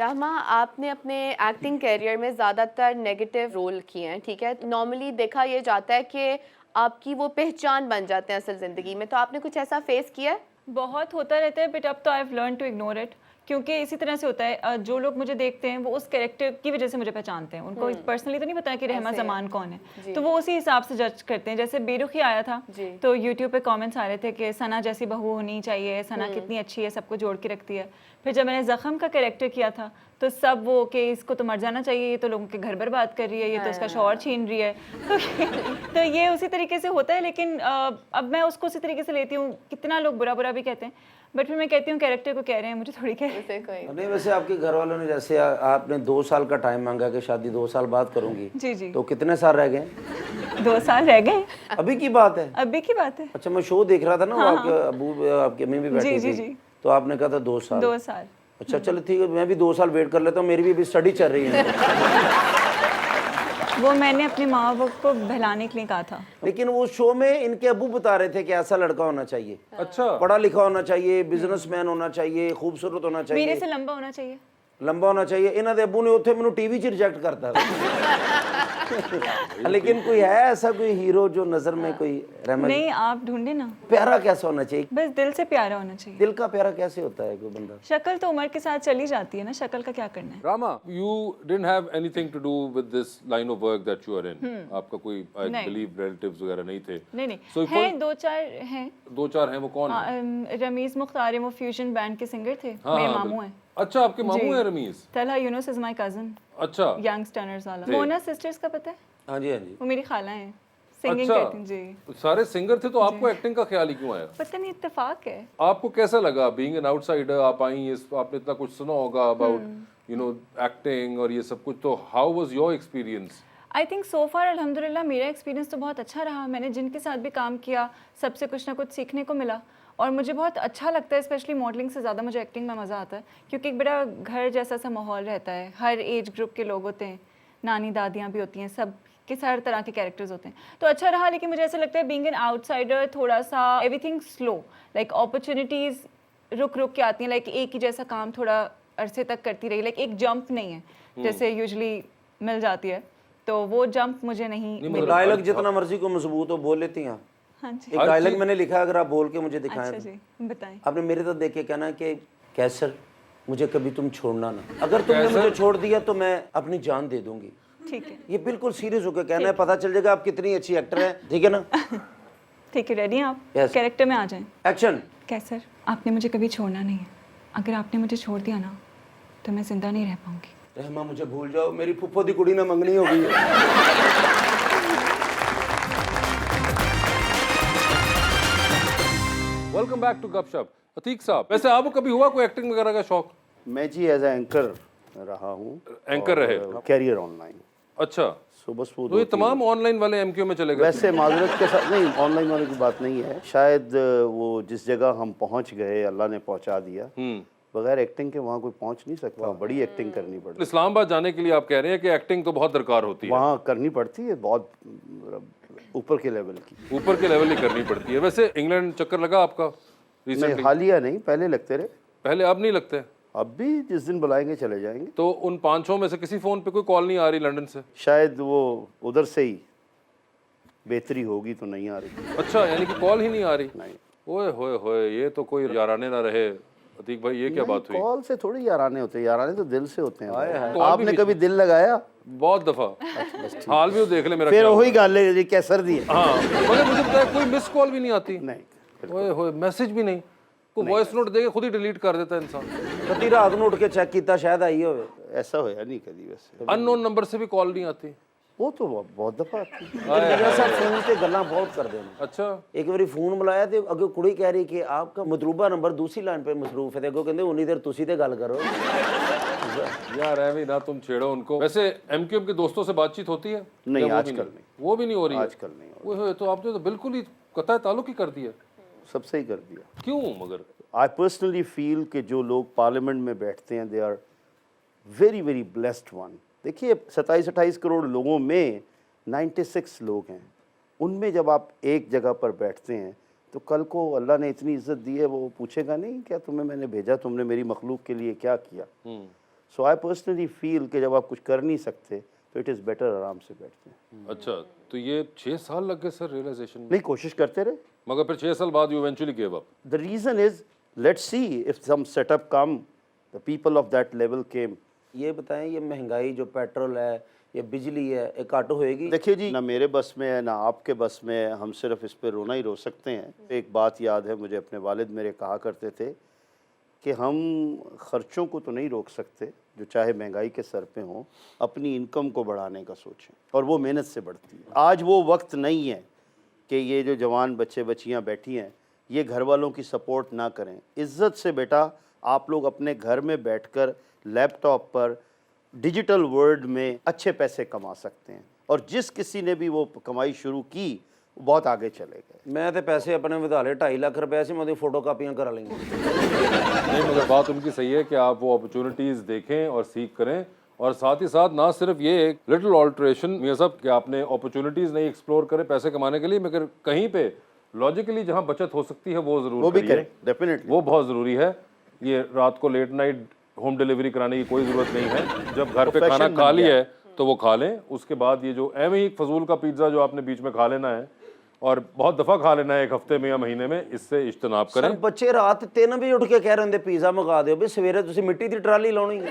रहमा, आपने अपने acting career में ज़्यादातर नेगेटिव रोल किए हैं, ठीक है। नॉर्मली देखा ये जाता है कि आपकी वो पहचान बन जाते हैं असल ज़िंदगी में, तो आपने कुछ ऐसा फेस किया है? बहुत होता रहता है, बट अब तो I have learn to ignore it, क्योंकि इसी तरह से होता है। जो लोग मुझे देखते हैं वो उस कैरेक्टर की वजह से मुझे पहचानते हैं। उनको पर्सनली तो नहीं पता कि रहमा जमान कौन है, तो वो उसी हिसाब से जज करते हैं। जैसे बेरुखी आया था तो यूट्यूब पे कमेंट्स आ रहे थे कि सना जैसी बहू होनी चाहिए, सना कितनी अच्छी है, सबको जोड़ के रखती है। फिर जब मैंने जख्म का कैरेक्टर किया था तो सब वो कि इसको तो मर जाना चाहिए, ये तो लोगों के घर बर्बाद कर रही है, ये तो उसका शौहर छीन रही है। तो ये उसी तरीके से होता है, लेकिन अब मैं उसको उसी तरीके से लेती हूँ। कितना लोग बुरा बुरा भी कहते हैं, बट फिर मैं कहती हूँ कैरेक्टर को कह रहे हैं, मुझे थोड़ी कह नहीं। वैसे आपके घर वालों ने जैसे आपने 2 साल का टाइम मांगा कि शादी 2 साल बाद करूंगी, जी जी, तो कितने साल रह गए? 2 साल रह गए। अभी की बात है? अभी की बात है। अच्छा, मैं शो देख रहा था ना, वो आपके अबू आपकी अम्मी भी बैठी जी थी, जी, तो आपने कहा था 2 साल। 2 साल। अच्छा चलो ठीक है, मैं भी 2 साल वेट कर लेता हूँ, मेरी भी अभी स्टडी चल रही है। वो मैंने अपने माँ बाप को बहलाने के लिए कहा था। लेकिन वो शो में इनके अबू बता रहे थे कि ऐसा लड़का होना चाहिए, अच्छा, पढ़ा लिखा होना चाहिए, बिजनेसमैन होना चाहिए, खूबसूरत होना चाहिए, मेरे से लंबा होना चाहिए, लंबा होना चाहिए। इन्हों के अबू ने उत्थे मैंने टीवी च रिजेक्ट करता था। लेकिन कोई है ऐसा कोई हीरो जो नजर में कोई रहमा जी? नहीं, आप ढूंढे ना। प्यारा कैसा होना चाहिए? बस दिल से प्यारा होना चाहिए। दिल का प्यारा कैसे होता है कोई बंदा? शक्ल तो उम्र के साथ चली जाती है ना, शक्ल का क्या करना है। Rama, you didn't have anything to do with this line of work that you are in. आपका कोई I believe relatives वगैरह नहीं थे? नहीं So हैं, 2-4 हैं। 2-4 हैं, वो कौन है? रमीज मुख्तार है, वो फ्यूजन बैंड के सिंगर थे, मेरे मामू हैं। अच्छा, आपके मामू हैं Ramiz? Talha Younus is my cousin. अच्छा, यंग स्टनर्स वाला। मोना सिस्टर्स का पता है? हाँ जी, हाँ जी। वो मेरी खाला हैं, सिंगिंग अच्छा, करती हैं जी। सारे सिंगर थे, तो आपको एक्टिंग का ख्याल ही क्यों आया? पता नहीं, इत्तेफाक है। आपको कैसा लगा बीइंग एन आउटसाइडर? आप आई, आपने इतना कुछ सुना होगा अबाउट एक्टिंग और ये सब कुछ, तो how was your experience? I think so far अल्हम्दुलिल्लाह मेरा एक्सपीरियंस तो बहुत अच्छा रहा। मैंने जिनके साथ भी काम किया सबसे कुछ ना कुछ सीखने को मिला, और मुझे बहुत अच्छा लगता है। स्पेशली मॉडलिंग से ज़्यादा मुझे एक्टिंग में मज़ा आता है, क्योंकि एक बड़ा घर जैसा सा माहौल रहता है, हर एज ग्रुप के लोग होते हैं, नानी दादियाँ भी होती हैं, सब के हर तरह के कैरेक्टर्स होते हैं, तो अच्छा रहा। लेकिन मुझे ऐसा लगता है बीइंग एन आउटसाइडर थोड़ा सा एवरीथिंग स्लो, लाइक अपॉर्चुनिटीज़ रुक रुक के आती हैं, लाइक एक ही जैसा काम थोड़ा अरसे तक करती रही, लाइक एक जंप नहीं है जैसे यूजुअली मिल जाती है, तो वो जंप मुझे नहीं। डायलॉग जितना मर्जी को मजबूत हो बोल लेती हैं। हाँ जी, एक डायलॉग मैंने लिखा, अगर आप बोल के मुझे दिखाएं। अच्छा जी, बताएं। आपने मेरे तो देख के कहना कि कैसर, मुझे कभी तुम छोड़ना ना, अगर तुमने मुझे छोड़ दिया तो मैं अपनी जान दे दूंगी। ठीक है, ये बिल्कुल सीरियस होकर कहना है, पता चल जाएगा आप कितनी अच्छी एक्टर हैं, ठीक है ना? ठीक है, रेडी हैं आप? Yes. कैरेक्टर में आ जाएं। एक्शन। कैसर, आपने मुझे कभी छोड़ना नहीं है। अगर आपने मुझे छोड़ दिया ना तो मैं जिंदा नहीं रह पाऊंगी। रहमा, मुझे भूल जाओ, मेरी फुफ्फो दी कुड़ी ना मंगनी हो गई है। वेलकम बैक टू गपशप। अतीक साहब, वैसे आपको कभी हुआ कोई एक्टिंग वगैरह का शौक? मैं जी एज एंकर रहा हूँ। एंकर रहे? Career online. अच्छा, सो बस वो तो ये तमाम ऑनलाइन वाले एमक्यू में चले गए? वैसे माजरत के साथ नहीं, ऑनलाइन वाले की बात नहीं है। शायद वो जिस जगह हम पहुँच गए अल्लाह ने पहुँचा दिया, बगैर एक्टिंग के वहाँ कोई पहुँच नहीं सकता। बड़ी एक्टिंग करनी पड़ती है। इस्लामाबाद जाने के लिए आप कह रहे हैं कि एक्टिंग तो बहुत दरकार होती है? वहाँ करनी पड़ती है, बहुत ऊपर के लेवल की। ऊपर के लेवल ही करनी पड़ती है। वैसे इंग्लैंड चक्कर लगा आपका नहीं, रिसेंटली? हालिया नहीं, पहले लगते रहे। पहले, अब नहीं लगते? अब भी जिस दिन बुलाएंगे चले जाएंगे। तो उन 5-6 में से किसी फोन पे कोई कॉल नहीं आ रही लंदन से? शायद वो उधर से ही बेहतरी होगी तो नहीं आ रही। अच्छा, यानी कि कॉल ही नहीं आ रही? नहीं। ओए होए होए, ये तो कोई याराने ना रहे। अतीक भाई, ये क्या बात हुई? कॉल से थोड़ी याराने होते हैं, याराने तो दिल से होते हैं। तो आपने कभी दिल लगाया? बहुत दफा। हाल भी वो देख ले मेरा। फिर वही गाल है कैसर दी है। हाँ, मगर मुझे बताया कोई मिस कॉल भी नहीं आती? नहीं। ओए होए, मैसेज भी नहीं? को वॉइस नोट देके खुद ही डिलीट कर देता है इंसान। कभी रात में उठ के चेक किया, शायद आई हो। ऐसा होया नहीं कभी। वैसे अननोन नंबर से भी कॉल नहीं आती? वो तो बहुत दफा आती है। फोन से गल्ला बहुत कर देना। अच्छा, एक बार फोन बुलाया तो अगे कुड़ी कह रही कि आपका मतलूबा नंबर दूसरी लाइन पे मसरूफ है, अगो कहते उन्नी देर तुसी ते गल करो। यार ऐवी ना तुम छेड़ो उनको। वैसे एमक्यूएम के दोस्तों से बातचीत होती है? नहीं, या वो भी आजकल नहीं। वो भी नहीं हो रही है? आजकल नहीं हो ओए होए, तो आपने तो बिल्कुल ही कतई ताल्लुक ही कर दिया। सबसे ही कर दिया। क्यों मगर? आई पर्सनली फील कि जो लोग पार्लियामेंट में बैठते हैं they are very very blessed one. देखिए 27-28 करोड़ लोगों में 96 लोग हैं, उनमें जब आप एक जगह पर बैठते हैं तो कल को अल्लाह ने इतनी इज्जत दी है, वो पूछेगा नहीं क्या तुम्हें मैंने भेजा, तुमने मेरी मखलूक के लिए क्या किया। सो आई पर्सनली फील कि जब आप कुछ कर नहीं सकते तो इट इज़ बेटर आराम से बैठते हैं। अच्छा, तो ये 6 साल लग गए सर रियलाइजेशन में, नहीं, कोशिश करते रहे। मगर फिर 6 साल बाद you eventually give up. The reason is, let's see if some setup come, the people of that level came. ये बताएं, ये महंगाई जो पेट्रोल है, ये बिजली है, ये काटो होएगी? देखिए जी, ना मेरे बस में है ना आपके बस में है, हम सिर्फ इस पे रोना ही रो सकते हैं। एक बात याद है मुझे, अपने वालिद मेरे कहा करते थे कि हम ख़र्चों को तो नहीं रोक सकते जो चाहे महंगाई के सर पे हों, अपनी इनकम को बढ़ाने का सोचें, और वो मेहनत से बढ़ती है। आज वो वक्त नहीं है कि ये जो जवान बच्चे बच्चियाँ बैठी हैं ये घर वालों की सपोर्ट ना करें। इज़्ज़त से बेटा आप लोग अपने घर में बैठकर लैपटॉप पर डिजिटल वर्ल्ड में अच्छे पैसे कमा सकते हैं, और जिस किसी ने भी वो कमाई शुरू की वो बहुत आगे चले गए। मैं तो पैसे अपने ਵਧਾ ਲਏ 2.5 ਲੱਖ रुपए से मैं फोटो कापियाँ करा लेंगे। नहीं, मगर बात उनकी सही है कि आप वो अपॉर्चुनिटीज़ देखें और सीख करें, और साथ ही साथ ना सिर्फ ये एक लिटिल ऑल्ट्रेशन मियां साहब कि आपने अपॉर्चुनिटीज़ नहीं एक्सप्लोर करें पैसे कमाने के लिए, मगर कहीं पे लॉजिकली जहाँ बचत हो सकती है वो ज़रूर वो भी करिए। करें, डेफिनेटली। वो बहुत ज़रूरी है। ये रात को लेट नाइट होम डिलीवरी कराने की कोई ज़रूरत नहीं है। जब घर पे खाना खा लिया है तो वो खा लें, उसके बाद ये जो एवं ही फजूल का पिज़्ज़ा जो आपने बीच में खा लेना है और बहुत दफ़ा खा लेना है एक हफ्ते में या महीने में, इससे इज्तनाब सर करें। बच्चे रात 3 ਵਜੇ ਉੱਠ ਕੇ ਕਹਿ ਰਹੇ ਹੁੰਦੇ ਪੀਜ਼ਾ ਮੰਗਾ ਦਿਓ, ਵੀ ਸਵੇਰੇ ਤੁਸੀਂ ਮਿੱਟੀ ਦੀ ਟਰਾਲੀ ਲਾਉਣੀ ਹੈ।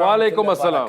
वालेकुम अस्सलाम।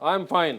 I am fine.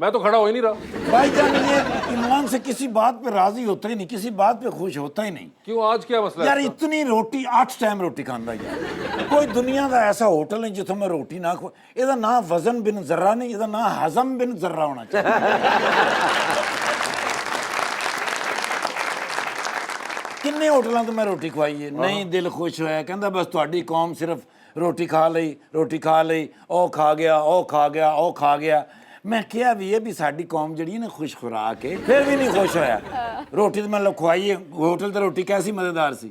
मैं तो खड़ा हो ही नहीं रहा। भाईजान ये ईमान से किसी बात पे राजी होता ही नहीं, किसी बात पे खुश होता ही नहीं। क्यों, आज क्या मसला यार है? इतनी रोटी 8 टाइम रोटी खांदा यार, कोई दुनिया का ऐसा होटल नहीं जिथे मैं रोटी ना खो। ਇਹਦਾ ना वजन बिन जर्रा नहीं, ਇਹਦਾ ना हजम बिन जर्रा होना चाहिए। किन्ने होटलों तो मैं रोटी खवाई है, नहीं दिल खुश होया, कहंदा बस ਤੁਹਾਡੀ कौम सिर्फ रोटी खा लई, रोटी खा लई, ओ खा गया, ओ खा गया, ओ खा गया। मैं क्या भी है भी साडी कौम जड़ी है ना खुश खुराक है, फिर भी नहीं खुश होया। रोटी तो मतलब खवाई है, होटल तो रोटी कैसी मजेदार सी।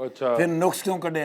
अच्छा। फिर नुक्स क्यों कढ़े?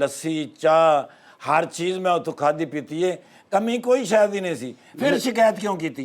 लस्सी, चाह, हर चीज मैं उत्थों खादी पीती है, कमी कोई शायद ही नहीं सी। फिर शिकायत क्यों की थी?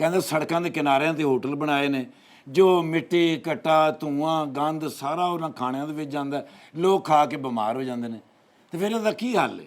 कहंदे सड़कों के किनारिਆਂ ते होटल बनाए ने, जो मिट्टी कट्टा धुआं गंद सारा उन्हां खाणिਆਂ ਦੇ ਵਿੱਚ ਜਾਂਦਾ, लोग खा के बीमार हो जाते हैं, तो फिर इसका की हल है?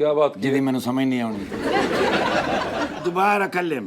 क्या बात की? जिहदी मैनूं समझ नहीं आउंदी। दोबारा कल्लम।